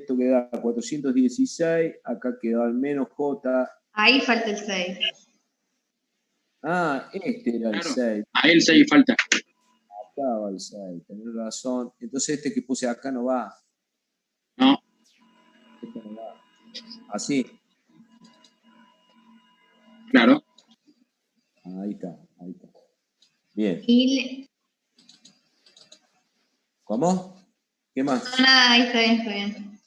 esto queda 416, acá queda el menos J. Ahí falta el 6. Ah, este era el Claro, 6. a él 6 falta. Acá va el 6, tenés razón. Entonces este que puse acá no va. No, Este no va. Así. claro. Ahí está, ahí está. Bien. ¿Cómo? ¿Qué más? No, nada, ahí está bien, está bien.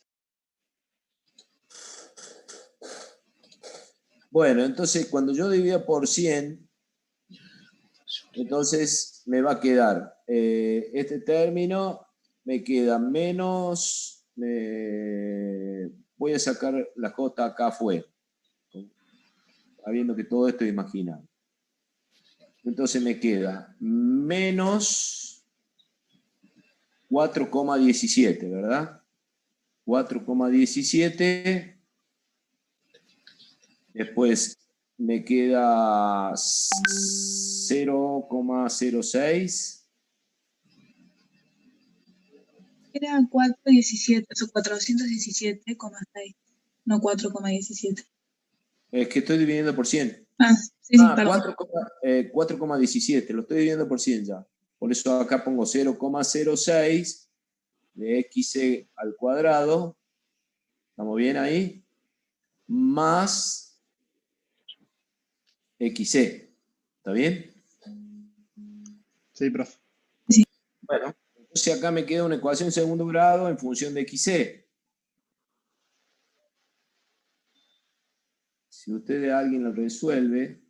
Bueno, entonces cuando yo divida por 100, entonces me va a quedar este término, me queda menos, voy a sacar la J acá afuera, sabiendo que todo esto es imaginable. Entonces me queda menos 4,17, ¿verdad? 4,17. Después me queda 0,06. Era 417, o 417,6, no 4,17. Es que estoy dividiendo por 100. Ah, sí, perdón. 4,17, lo estoy dividiendo por 100 ya. Por eso acá pongo 0,06 de xc al cuadrado. ¿Estamos bien ahí? Más xc. ¿Está bien? Sí, profe. Bueno, entonces acá me queda una ecuación en segundo grado en función de xc. Si ustedes alguien lo resuelve,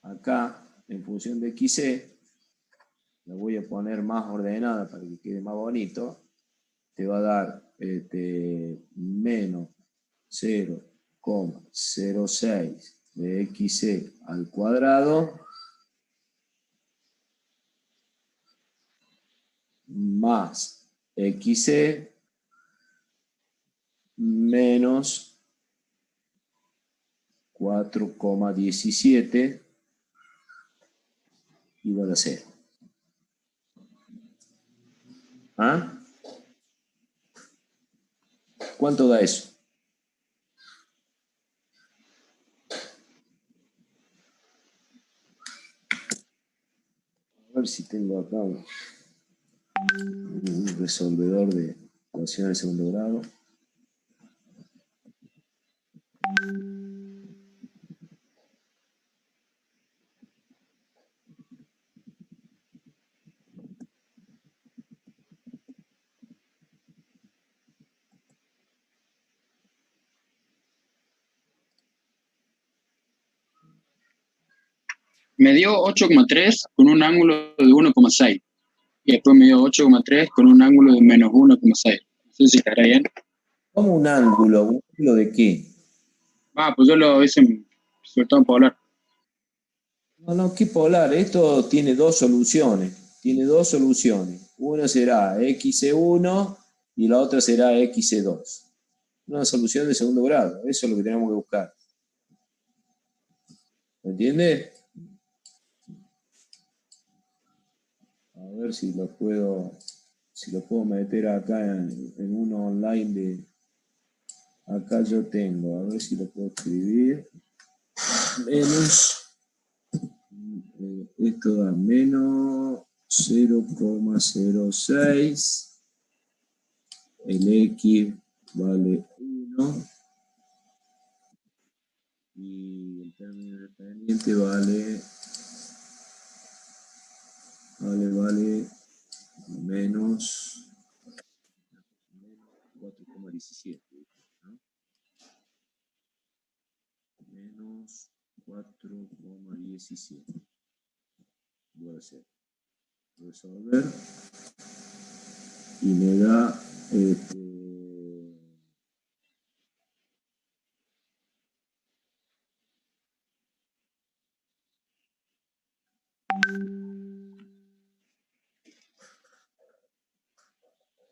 acá en función de xc, la voy a poner más ordenada para que quede más bonito, te va a dar menos 0,06 de xc al cuadrado más xc menos 4,17 igual a 0. ¿Ah? ¿Cuánto da eso? A ver si tengo acá un resolvedor de ecuaciones de segundo grado. Me dio 8,3 con un ángulo de 1,6. Y después me dio 8,3 con un ángulo de menos 1,6. No sé si estará bien. ¿Cómo un ángulo? ¿Un ángulo de qué? Pues yo lo hice sobre todo en polar. No, ¿qué polar? Esto tiene dos soluciones. Tiene dos soluciones. Una será x1 y la otra será x2. Una solución de segundo grado. Eso es lo que tenemos que buscar. ¿Me entiendes? A ver si lo puedo meter acá en uno online de... Acá yo tengo, a ver si lo puedo escribir. Menos... esto da menos 0,06. El X vale 1. Y el término independiente vale menos 4,17. ¿no? Menos 4,17. Voy a hacer resolver y me da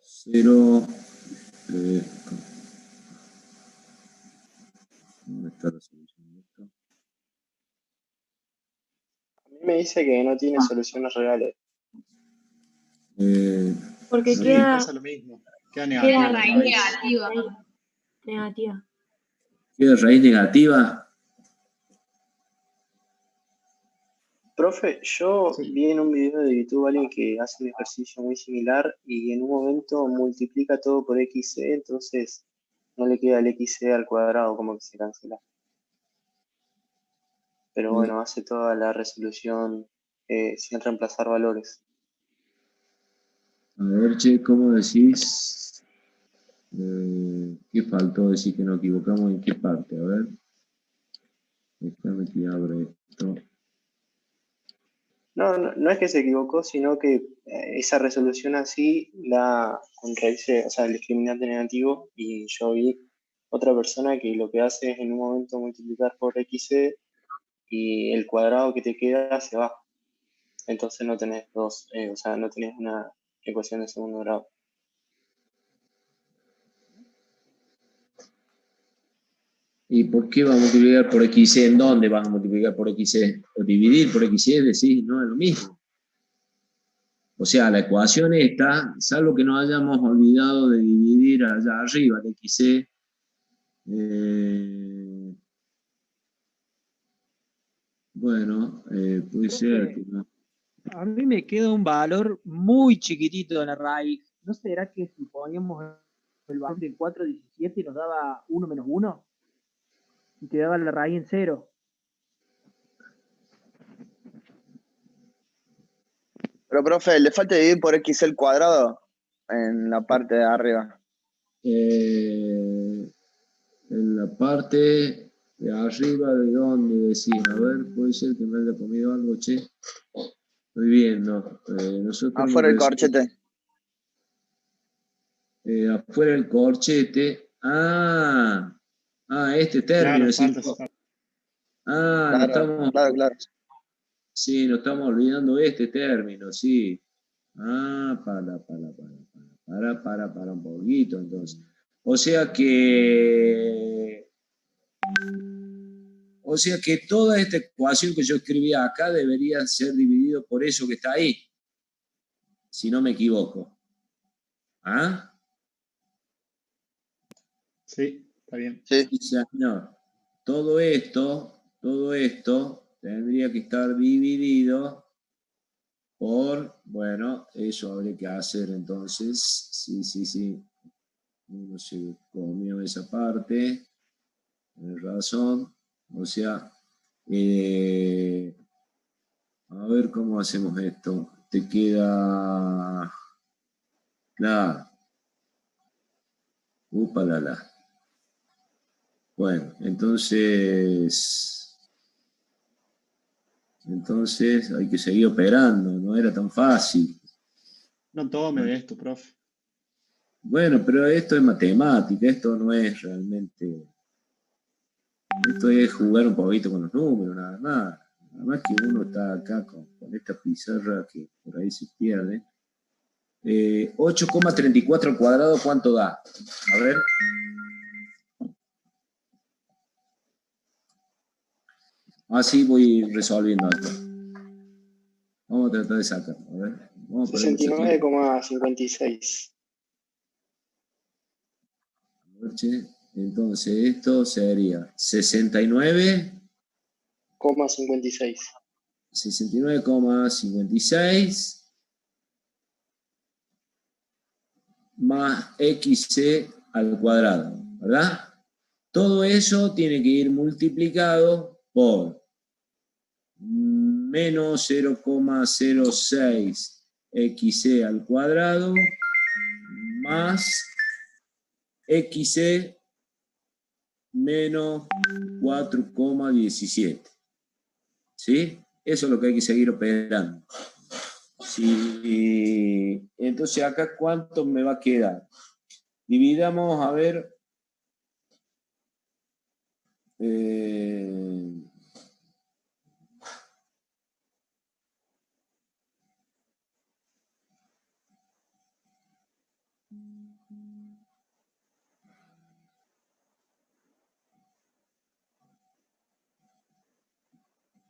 cero. ¿Dónde está la solución de esto? A mí me dice que no tiene soluciones reales. Porque Sí, queda pasa lo mismo. Queda queda negativa la raíz raíz. negativa. negativa. ¿Qué raíz negativa? Profe, yo Sí. vi en un video de YouTube a alguien que hace un ejercicio muy similar y en un momento multiplica todo por xc, entonces no le queda el xc al cuadrado, como que se cancela. Pero bueno, hace toda la resolución sin reemplazar valores. A ver, che, ¿cómo decís? ¿Qué faltó decir que nos equivocamos en qué parte? A ver. Déjame que abra esto. No es que se equivocó, sino que esa resolución así la con raíces, o sea, el discriminante negativo, y yo vi otra persona que lo que hace es en un momento multiplicar por xc y el cuadrado que te queda se va. Entonces no tenés dos, o sea, no tenés una ecuación de segundo grado. ¿Y por qué vamos a multiplicar por xc? ¿En dónde vas a multiplicar por xc? O dividir por xc, decís, no es lo mismo. O sea, la ecuación esta, salvo que nos hayamos olvidado de dividir allá arriba de xc, bueno, puede ser que no. A mí me queda un valor muy chiquitito en la raíz. ¿No será que si poníamos el valor del 4,17 nos daba 1 menos 1? Y quedaba la raíz en 0. Pero, profe, le falta dividir por x al cuadrado en la parte de arriba. En la parte de arriba, ¿de dónde decís? A ver, puede ser que me haya comido algo, che. Estoy viendo. Nosotros Afuera el hemos corchete. afuera del corchete. Este término, Claro, sí. falta. Claro. Sí, nos estamos olvidando este término, sí. Para un poquito, entonces. O sea que toda esta ecuación que yo escribí acá debería ser dividido por eso que está ahí, si no me equivoco. ¿Ah? Sí, está bien. Sí. Sí, señor. Todo esto tendría que estar dividido por, bueno, eso habría que hacer entonces. Sí. Uno se comió esa parte, tienes razón. O sea, a ver cómo hacemos esto. Te queda. Claro. Upalala. Bueno, entonces hay que seguir operando, no era tan fácil. No tome de esto, profe. Bueno, pero esto es matemática, esto no es realmente. Esto es jugar un poquito con los números, nada más. Nada más que uno está acá con esta pizarra que por ahí se pierde. 8,34 al cuadrado, ¿cuánto da? A ver. Así voy resolviendo esto. Vamos a tratar de sacar. A ver. Vamos a poner mucho tiempo. 69,56. A ver, che. Entonces esto sería 69,56 más xc al cuadrado, ¿verdad? Todo eso tiene que ir multiplicado por menos 0,06 xc al cuadrado más xc menos 4,17. ¿Sí? Eso es lo que hay que seguir operando. Sí. Entonces acá, ¿cuánto me va a quedar? Dividamos, a ver.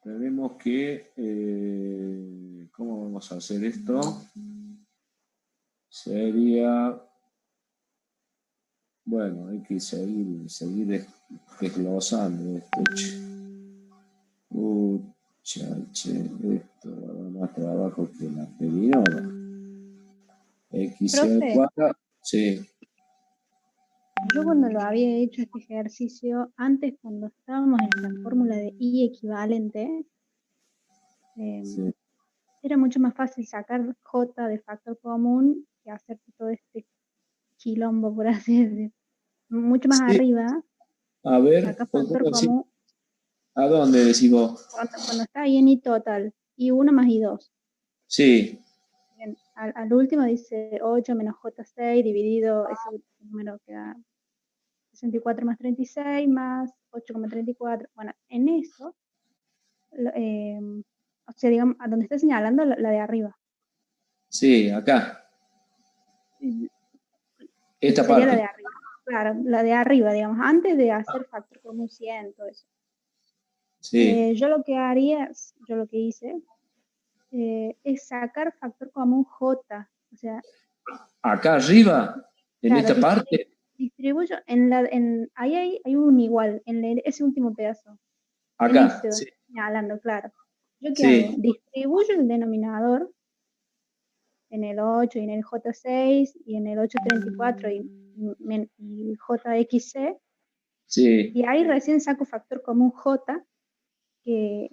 Tenemos que, ¿cómo vamos a hacer esto? sería, bueno, hay que seguir desglosando esto. Chache, esto va a dar más trabajo que la perinola. X al Profe. cuadrado, sí. Yo cuando lo había hecho este ejercicio, antes cuando estábamos en la fórmula de I equivalente, Sí. era mucho más fácil sacar J de factor común que hacer todo este quilombo, por así decirlo. Mucho más Sí. arriba, A ver, saca factor ¿cómo así? común ¿A dónde decís vos? cuando está ahí en I total, I1 más I2. Sí, Bien, al último dice 8 menos J6 dividido, ese número que da 64 más 36 más 8,34. Bueno, en eso, o sea, digamos, a donde está señalando la de arriba. sí, acá. Esta Sería la parte. de arriba. Claro, la de arriba, digamos, antes de hacer factor común 100, todo eso. Sí. Yo lo que haría, yo lo que hice, es sacar factor común J. O sea, Acá arriba, en claro, esta parte. distribuyo, ahí hay un igual, en ese último pedazo. En Acá, ese, sí. señalando, claro. ¿Yo qué Sí. hago? Distribuyo el denominador en el 8 y en el J6 y en el 834 y JXC, Sí. y ahí recién saco factor común J, que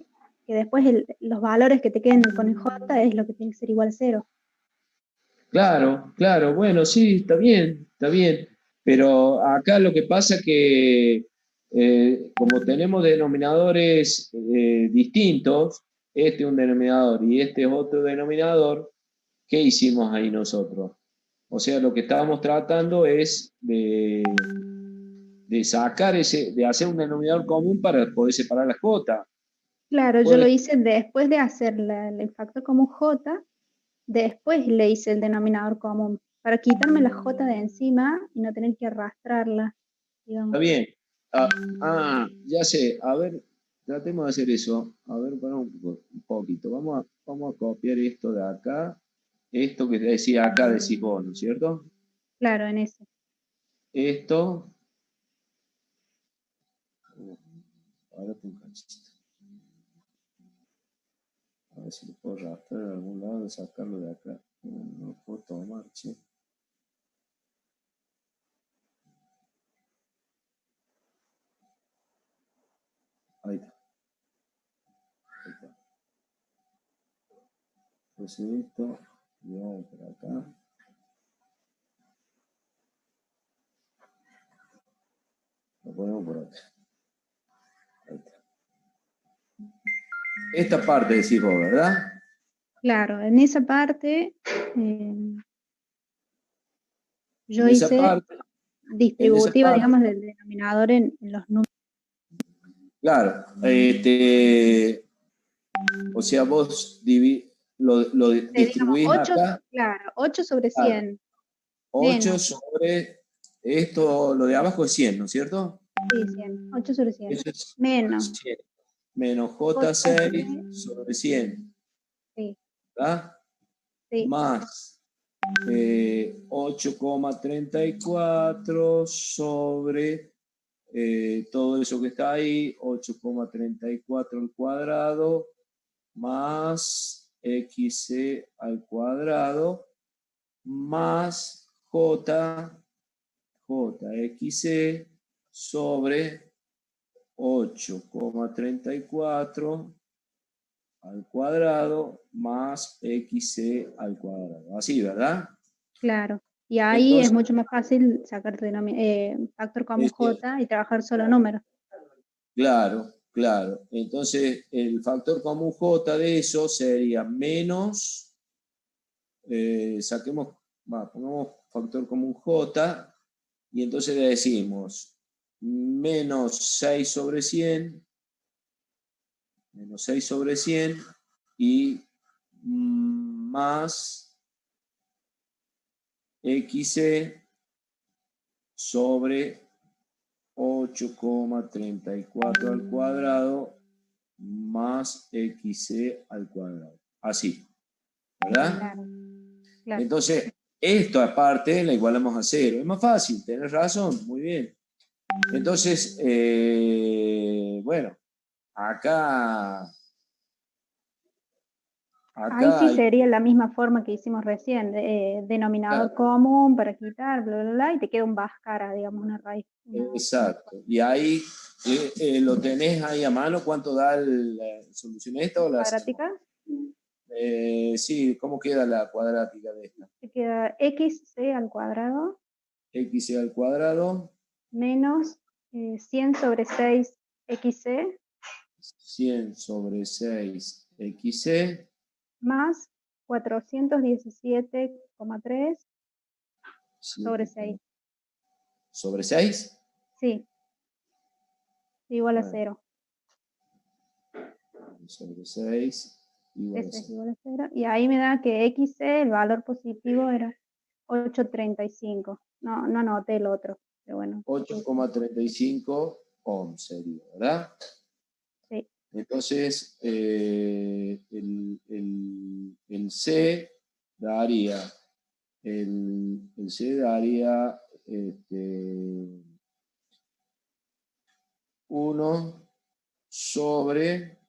después los valores que te queden con el J es lo que tiene que ser igual a 0. Claro, claro, bueno, sí, está bien, está bien. Pero acá lo que pasa que como tenemos denominadores distintos, este es un denominador y este es otro denominador, ¿qué hicimos ahí nosotros? O sea, lo que estábamos tratando es de sacar de hacer un denominador común para poder separar las J. Claro, yo Puede- lo hice después de hacer el factor común J, después le hice el denominador común, para quitarme la J de encima y no tener que arrastrarla, digamos. Está bien. Ya sé. A ver, tratemos de hacer eso. A ver, para un poquito. Vamos a copiar esto de acá. Esto que decía acá decís vos, ¿no es cierto? Claro, en ese. Esto. Ahora un cachito. A ver si lo puedo arrastrar a algún lado y sacarlo de acá. No lo puedo tomar, che. Ahí está. Ahí está. Entonces esto, lo vamos por acá. Lo ponemos por acá. Ahí está. Esta parte decís vos, ¿verdad? Claro, en esa parte yo En esa hice parte, distributiva, digamos, del denominador en los números. claro, o sea, vos lo distribuís 8, acá, claro, 8 sobre claro, 100, 8 menos, sobre esto, lo de abajo es 100, ¿no es cierto? sí, 100, 8 sobre 100, Eso es menos, 100, menos J6, J6 sobre 100, sí, ¿verdad? sí, Más 8,34 sobre todo eso que está ahí, 8,34 al cuadrado, más xc al cuadrado, más jxc sobre 8,34 al cuadrado más xc al cuadrado. Así, ¿verdad? claro. Y ahí es Entonces, mucho más fácil sacar factor común este, J y trabajar solo números. claro, claro. Entonces, el factor común J de eso sería menos, pongamos factor común J, y entonces le decimos menos 6 sobre 100, menos 6 sobre 100, y más xc sobre 8,34 al cuadrado más xc al cuadrado. Así, ¿verdad? Claro, claro. Entonces, Esto aparte la igualamos a 0. Es más fácil, tenés razón, muy bien. Entonces, bueno, acá Ahí sí hay, sería la misma forma que hicimos recién, denominador común para quitar, bla, bla, bla, y te queda un báscara, digamos, una raíz. exacto. Y ahí lo tenés ahí a mano, ¿cuánto da la solución esta o la hacemos? ¿Cuadrática? Sí, ¿cómo queda la cuadrática de esta? Te queda xc al cuadrado X al cuadrado menos 100 sobre 6 xc 100 sobre 6 xc más 417,3 sobre 6. sobre 6. Sí, igual a Bueno, 0. sobre 6 igual a Ese es 0. igual a 0. Y ahí me da que xc, el valor positivo era 8,35. No, no anoté el otro, pero bueno. 8,35 ohms sería, ¿verdad? Sí. Entonces, el C daría, el C daría 1 sobre,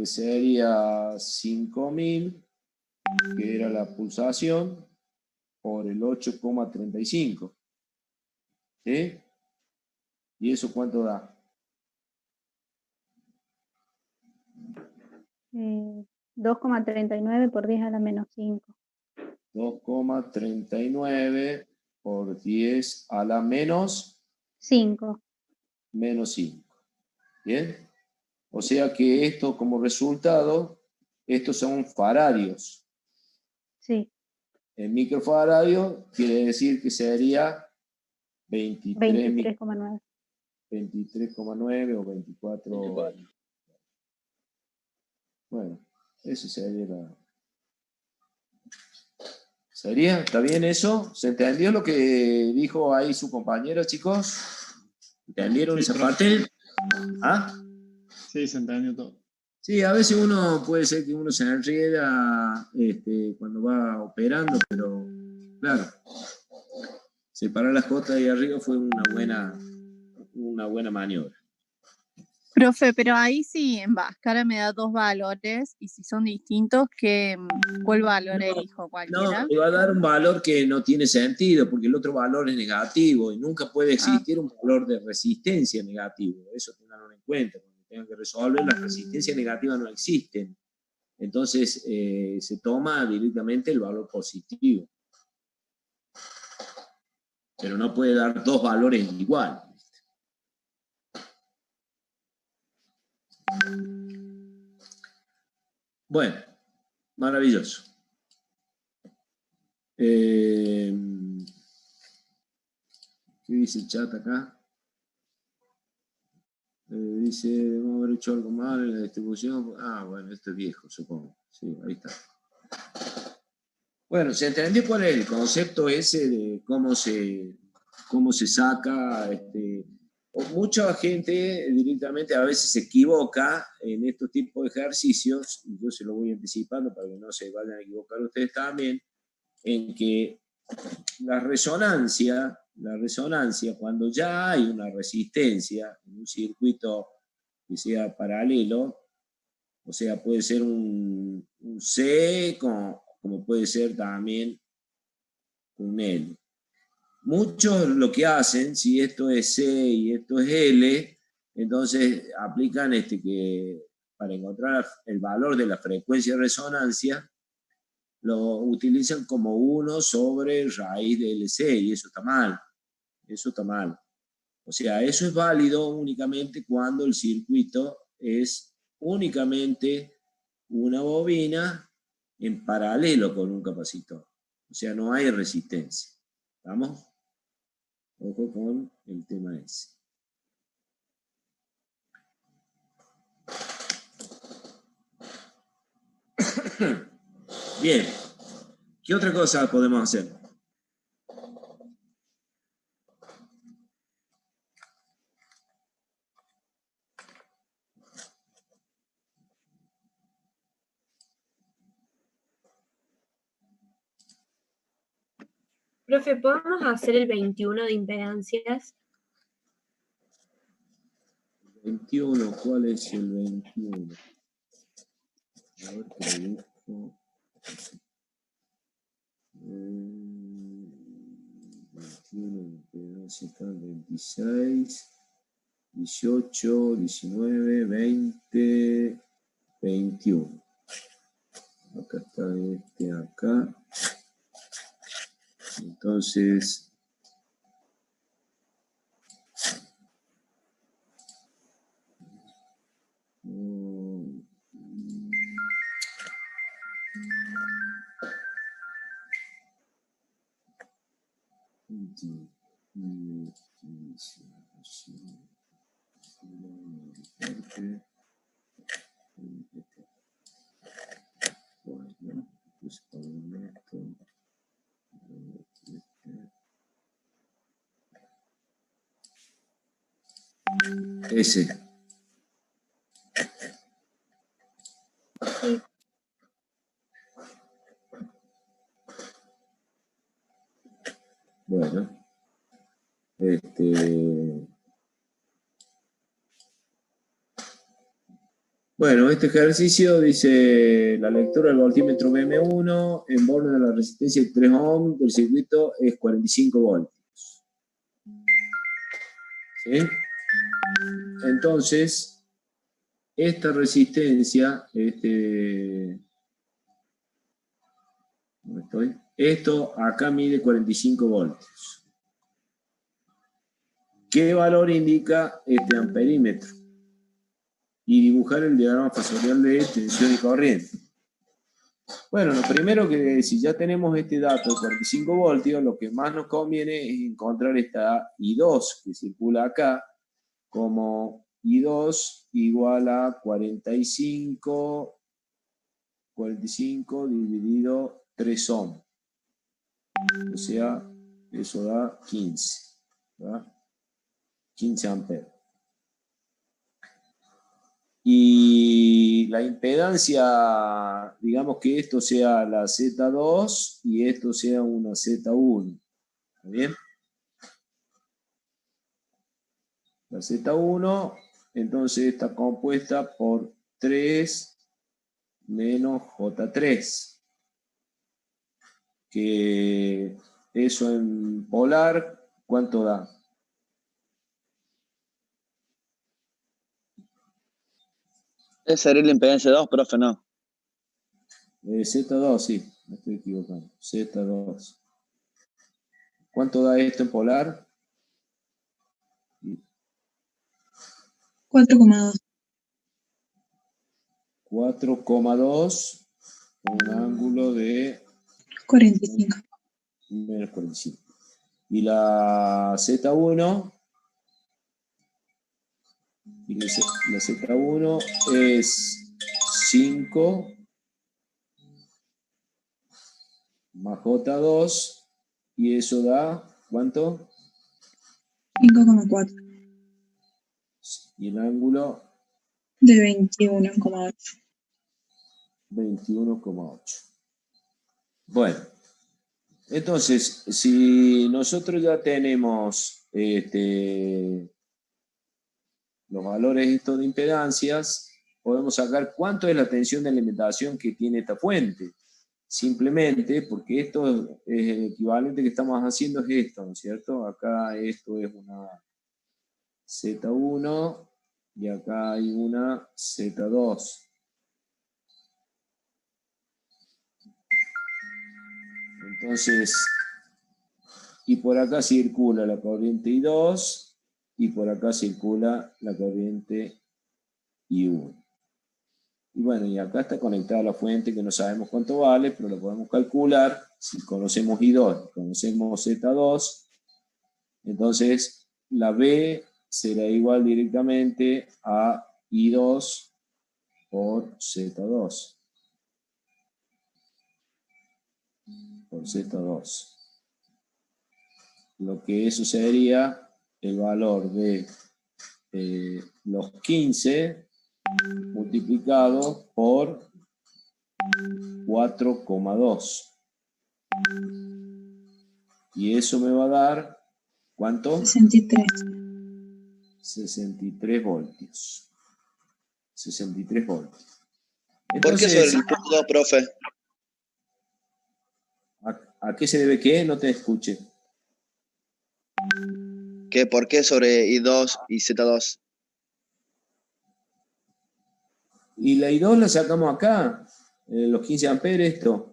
sería 5.000, que era la pulsación, por el 8,35. ¿Sí? ¿Y eso cuánto da? 2,39 por 10 a la menos 5. 2,39 por 10 a la menos 5. 5. ¿Bien? O sea que esto como resultado, estos son faradios. Sí. En microfaradio quiere decir que sería 23,9. 23,9 o 24. Bueno, eso sería la... ¿Sería? ¿Está bien eso? ¿Se entendió lo que dijo ahí su compañero, chicos? ¿Entendieron Sí, esa profe. parte? ¿Ah? Sí, se entendió todo. Sí, a veces uno puede ser que uno se enrieda cuando va operando, pero claro, separar las J de arriba fue una buena maniobra. Profe, pero ahí sí en Bhaskara me da dos valores y si son distintos, ¿cuál valor elijo? ¿Cualquiera? No, te va a dar un valor que no tiene sentido, porque el otro valor es negativo y nunca puede existir un valor de resistencia negativo. Eso tenganlo en cuenta. Cuando tengan que resolver, las resistencias negativas no existen. Entonces, se toma directamente el valor positivo. Pero no puede dar dos valores igual. Bueno, maravilloso. ¿Qué dice el chat acá? Dice, debemos haber hecho algo mal en la distribución. Ah, bueno, esto es viejo, supongo. Sí, ahí está. Bueno, se entendió cuál es el concepto ese de cómo se saca. Mucha gente directamente a veces se equivoca en estos tipos de ejercicios, y yo se lo voy anticipando para que no se vayan a equivocar ustedes también, en que la resonancia, cuando ya hay una resistencia en un circuito que sea paralelo, o sea, puede ser un C como puede ser también un L. Muchos lo que hacen, si esto es C y esto es L, entonces aplican que para encontrar el valor de la frecuencia de resonancia, lo utilizan como 1 sobre raíz de LC, y eso está mal. Eso está mal. O sea, eso es válido únicamente cuando el circuito es únicamente una bobina en paralelo con un capacitor. O sea, no hay resistencia. ¿Estamos? Ojo con el tema ese. Bien. ¿Qué otra cosa podemos hacer? Profe, ¿podemos hacer el 21 de impedancias? 21, ¿cuál es el 21? A ver qué le busco. 21, impedancia acá, 26, 18, 19, 20, 21. Acá está este acá. Entonces, bueno, pues con esto. Ese. Sí. Bueno, bueno, este ejercicio dice la lectura del voltímetro BM1 en borne de la resistencia de 3 ohm del circuito es 45 voltios. ¿Sí? Entonces, esta resistencia, ¿dónde estoy? Esto acá mide 45 voltios. ¿Qué valor indica este amperímetro? Y dibujar el diagrama fasorial de tensión y corriente. Bueno, lo primero que si ya tenemos este dato de 45 voltios, lo que más nos conviene es encontrar esta I2 que circula acá, como I2 igual a 45 dividido 3 ohm. O sea, eso da 15. ¿verdad? 15 amperes. Y la impedancia, digamos que esto sea la Z2 y esto sea una Z1. ¿Está bien? La Z1, entonces está compuesta por 3 menos J3. Que eso en polar, ¿cuánto da? Esa sería la impedancia 2, profe, no. Z2, sí, me estoy equivocando. Z2. ¿Cuánto da esto en polar? 4,2. 4,2, un ángulo de 45. menos 45. Y la Z1, la Z1 es 5 más J2, y eso da, ¿cuánto? 5,4. Y el ángulo De 21,8. 21,8. Bueno, entonces, si nosotros ya tenemos los valores estos de impedancias, podemos sacar cuánto es la tensión de alimentación que tiene esta fuente. Simplemente, porque esto es el equivalente que estamos haciendo es esto, ¿no es cierto? Acá esto es una Z1 y acá hay una Z2. Entonces, y por acá circula la corriente I2 y por acá circula la corriente I1. Y bueno, y acá está conectada la fuente que no sabemos cuánto vale, pero lo podemos calcular. Si conocemos I2, conocemos Z2, entonces la B será igual directamente a I2 por Z2. Por Z2. Lo que eso sería el valor de los 15 multiplicado por 4,2. Y eso me va a dar, ¿cuánto? 63. 63 voltios. 63 voltios. ¿Por qué sobre Entonces, el punto 2, profe? ¿a qué se debe qué? No te escuché. ¿Por qué sobre I2 y Z2? Y la I2 la sacamos acá, los 15 amperes, esto.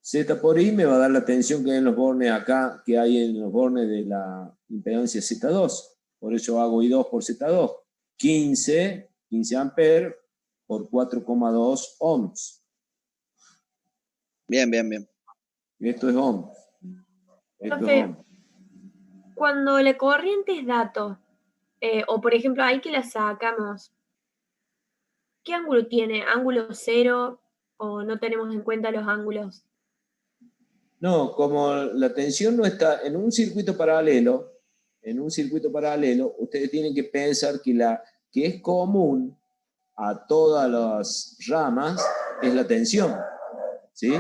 Z por I me va a dar la tensión que hay en los bornes acá, que hay en los bornes de la impedancia Z2. Por eso hago I2 por Z2. 15 amperes por 4,2 ohms. Bien, bien, bien. Esto es ohms. Esto es Profe, ohms. cuando la corriente es dato, o por ejemplo, ahí que la sacamos, ¿qué ángulo tiene? ¿Ángulo cero o no tenemos en cuenta los ángulos? No, como la tensión no está en un circuito paralelo, ustedes tienen que pensar que es común a todas las ramas es la tensión, ¿sí?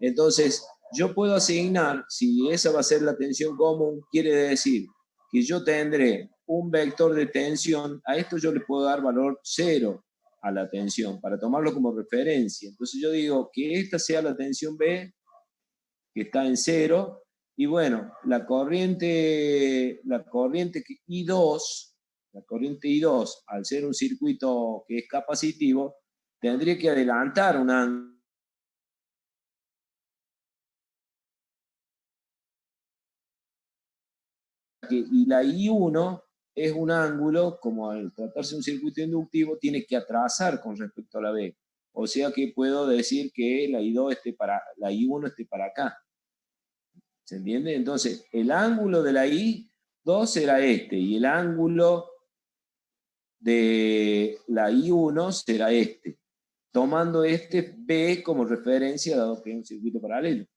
Entonces, yo puedo asignar, si esa va a ser la tensión común, quiere decir que yo tendré un vector de tensión, a esto yo le puedo dar valor 0 a la tensión, para tomarlo como referencia. Entonces yo digo que esta sea la tensión B, que está en 0, y bueno, la corriente I2, al ser un circuito que es capacitivo, tendría que adelantar un ángulo. Y la I1 es un ángulo, como al tratarse de un circuito inductivo, tiene que atrasar con respecto a la B. O sea que puedo decir que la I1 esté para acá. ¿Se entiende? Entonces, el ángulo de la I2 será este, y el ángulo de la I1 será este, tomando este B como referencia, dado que es un circuito paralelo.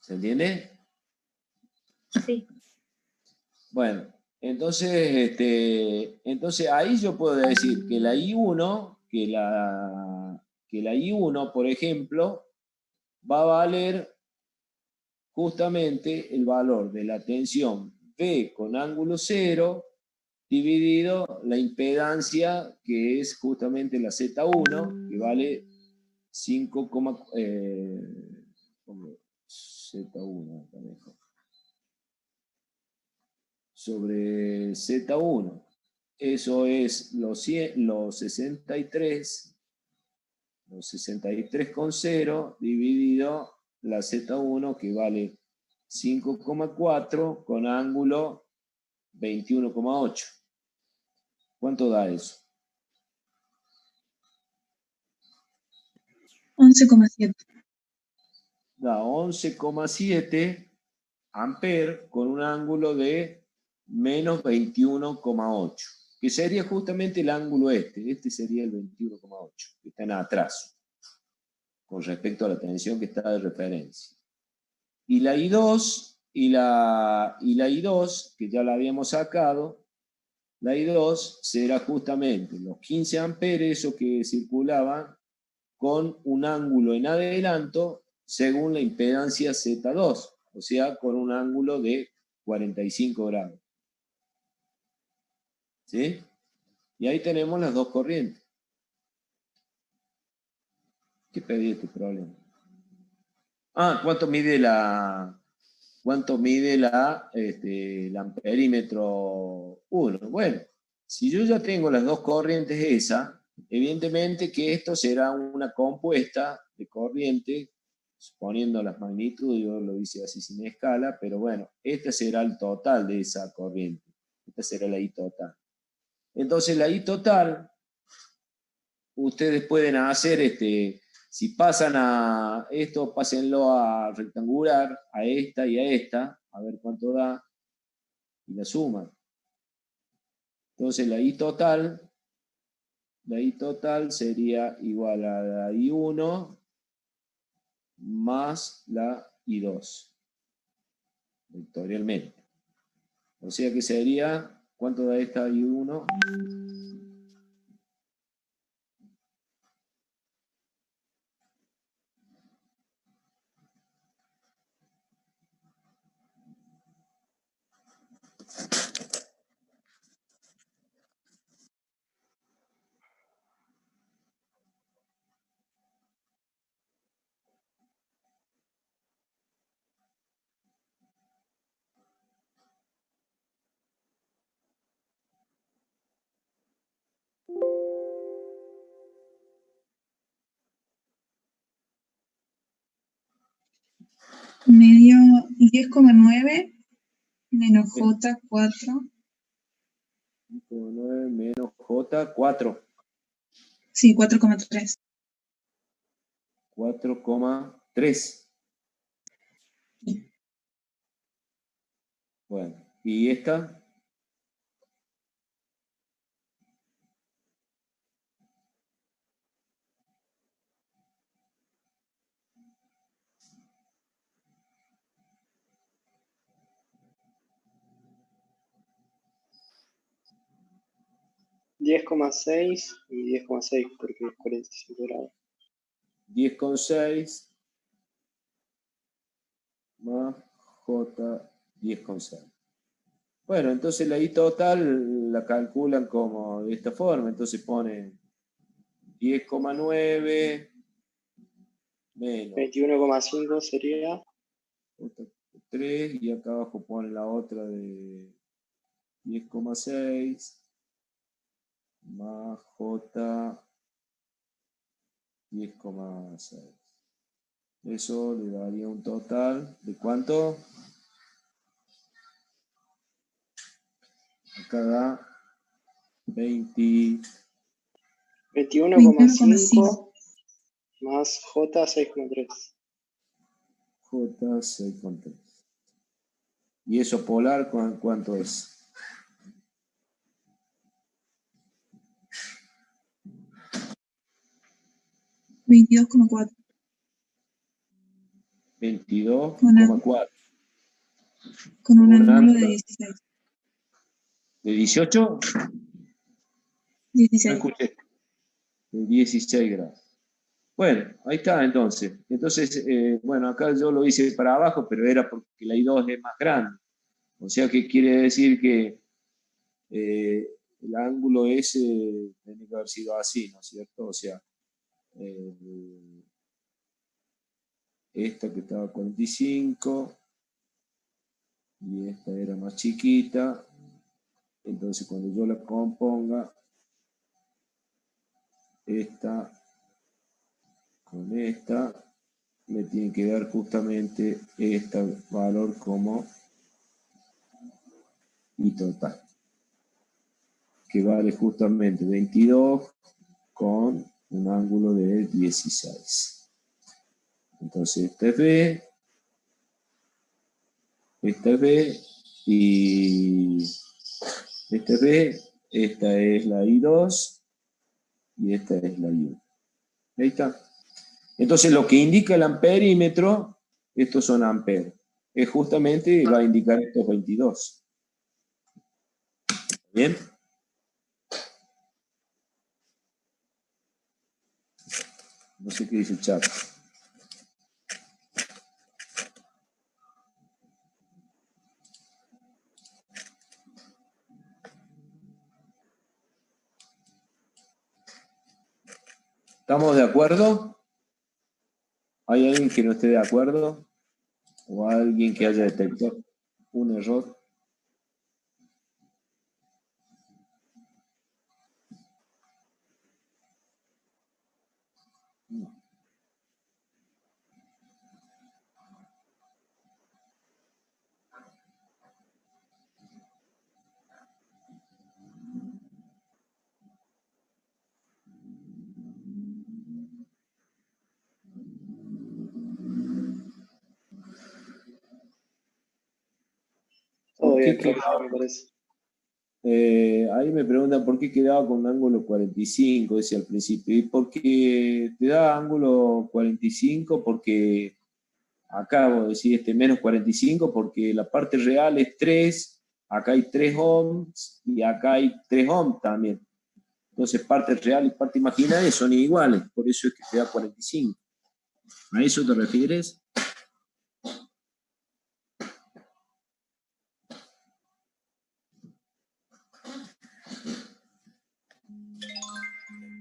¿Se entiende? Sí. Bueno, entonces ahí yo puedo decir que la I1, por ejemplo, va a valer justamente el valor de la tensión B con ángulo 0 dividido la impedancia, que es justamente la Z1, que vale 5, Z1 sobre Z1. Eso es los 63,0 dividido la Z1, que vale 5,4 con ángulo 21,8. ¿Cuánto da eso? 11,7. Da 11,7 amperes con un ángulo de menos 21,8, que sería justamente el ángulo este sería el 21,8, que está en atraso, con respecto a la tensión que está de referencia. Y la I2, que ya la habíamos sacado, la I2 será justamente los 15 amperes, eso que circulaban, con un ángulo en adelanto según la impedancia Z2, o sea, con un ángulo de 45 grados. ¿Sí? Y ahí tenemos las dos corrientes. ¿Qué pedí este problema? ¿Cuánto mide el amperímetro 1? Bueno, si yo ya tengo las dos corrientes esas, evidentemente que esto será una compuesta de corriente, suponiendo las magnitudes, yo lo hice así sin escala, pero bueno, este será el total de esa corriente. Esta será la I total. Entonces la I total, ustedes pueden hacer, si pasan a esto, pásenlo a rectangular, a esta y a esta, a ver cuánto da, y la suman. Entonces la I total sería igual a la I1 más la I2, vectorialmente. O sea que sería, ¿cuánto da esta I1? medio 10,9 menos J 4. 9 menos J, 4. Sí, 4,3. 4,3. Bueno, ¿y esta? $10,6 y 10,6 porque es 45 grados. 10,6 más J 10,6. Bueno, entonces la I total la calculan como de esta forma. Entonces ponen 10,9 menos 21,5 sería 3 y acá abajo ponen la otra de 10,6 más J 10,6. Eso le daría un total de ¿cuánto? Acá da 21,5 más J 6,3. J 6,3. ¿Y eso polar cuánto es? 22,4. 22,4. Con un ángulo ángulo de 16. ¿De 18? 16. No escuché. De 16 grados. Bueno, ahí está entonces. Entonces, bueno, acá yo lo hice para abajo, pero era porque la I2 es más grande. O sea que quiere decir que el ángulo ese tiene que haber sido así, ¿no es cierto? O sea, esta que estaba a 45 y esta era más chiquita. Entonces, cuando yo la componga, esta con esta, me tiene que dar justamente este valor como I total, que vale justamente 22 con un ángulo de 16. Entonces esta es B, esta es B y esta es B, esta es la I2 y esta es la I1. Ahí está. Entonces lo que indica el amperímetro, estos son amperes, es justamente va a indicar estos 22. ¿Bien? No sé qué dice el chat. ¿Estamos de acuerdo? ¿Hay alguien que no esté de acuerdo? ¿O alguien que haya detectado un error? No. Todo ¿Por bien, qué profe, quedaba? me parece. Ahí me preguntan por qué quedaba con un ángulo 45, decía al principio. ¿Y por qué te da ángulo 45? Porque acá vos decís menos 45, porque la parte real es 3, acá hay 3 ohms y acá hay 3 ohms también. Entonces parte real y parte imaginaria son iguales, por eso es que te da 45. ¿A eso te refieres?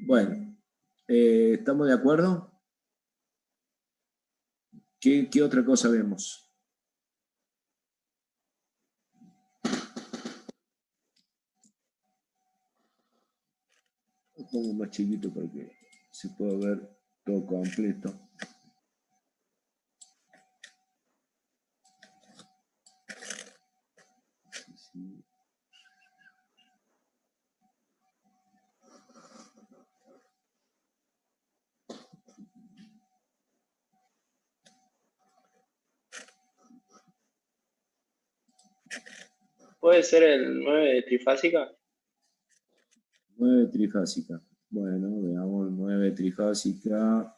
Bueno, ¿estamos de acuerdo? ¿Qué otra cosa vemos? Lo pongo más chiquito para que se pueda ver todo completo. ¿Puede ser el 9 de trifásica? 9 trifásica. Bueno, veamos el 9 trifásica.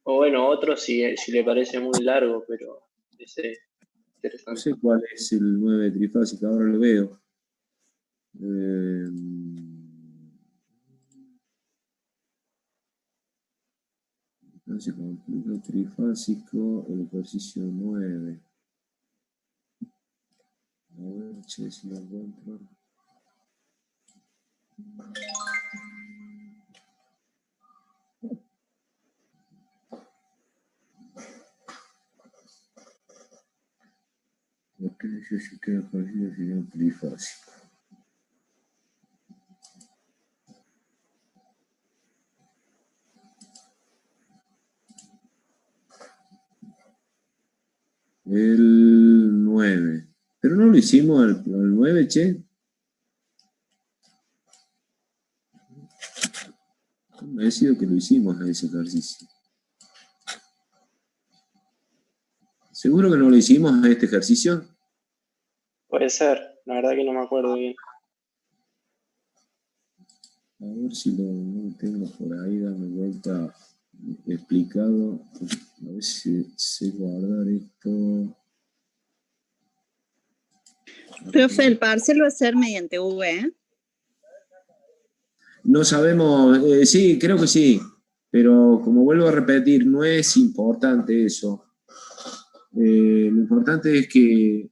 O bueno, otro si le parece muy largo, pero ese es No interesante. sé cuál es el 9 trifásica, ahora lo veo. Entonces, completo trifásico, el ejercicio 9. A ver, che, si lo encuentro. ¿Por qué necesita el ejercicio si no es trifásico? El 9. Pero no lo hicimos al 9, che. Me decido que lo hicimos a ese ejercicio. ¿Seguro que no lo hicimos a este ejercicio? Puede ser, la verdad que no me acuerdo bien. A ver si no lo tengo por ahí, dame vuelta explicado. A ver si sé guardar esto. Profe, el parcial va a ser mediante V, ¿eh? No sabemos, sí, creo que sí, pero como vuelvo a repetir, no es importante eso. Lo importante es que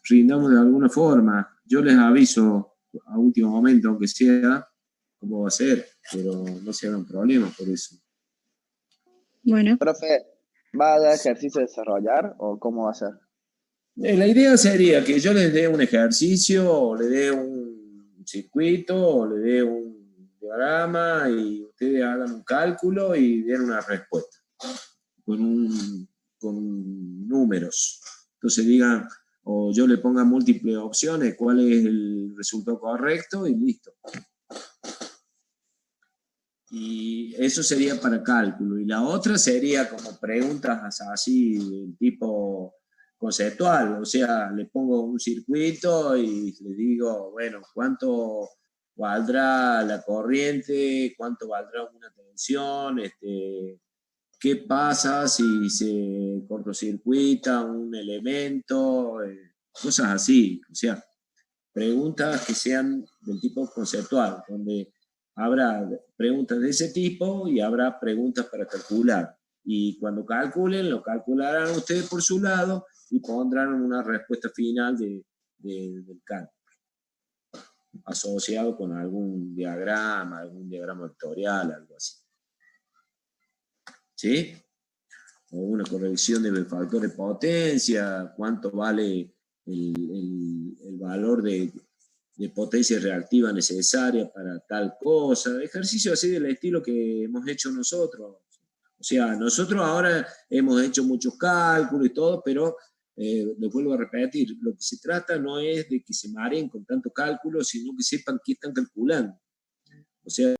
rindamos de alguna forma. Yo les aviso a último momento, aunque sea, cómo va a ser, pero no se hagan problemas por eso. Bueno. Profe, ¿va a dar ejercicio de desarrollar o cómo va a ser? La idea sería que yo les dé un ejercicio, o le dé un circuito, o le dé un diagrama, y ustedes hagan un cálculo y den una respuesta con números. Entonces digan, o yo le ponga múltiples opciones, cuál es el resultado correcto y listo. Y eso sería para cálculo. Y la otra sería como preguntas así, del tipo conceptual. O sea, le pongo un circuito y le digo, bueno, ¿cuánto valdrá la corriente? ¿Cuánto valdrá una tensión? ¿Qué pasa si se cortocircuita un elemento? Cosas así. O sea, preguntas que sean del tipo conceptual, donde habrá preguntas de ese tipo y habrá preguntas para calcular. Y cuando calculen, lo calcularán ustedes por su lado y pondrán una respuesta final del cálculo, asociado con algún diagrama vectorial, algo así. ¿Sí? O una corrección de factor de potencia, cuánto vale el valor de potencia reactiva necesaria para tal cosa, ejercicio así del estilo que hemos hecho nosotros. O sea, nosotros ahora hemos hecho muchos cálculos y todo, pero les vuelvo a repetir, lo que se trata no es de que se mareen con tanto cálculo, sino que sepan qué están calculando. O sea,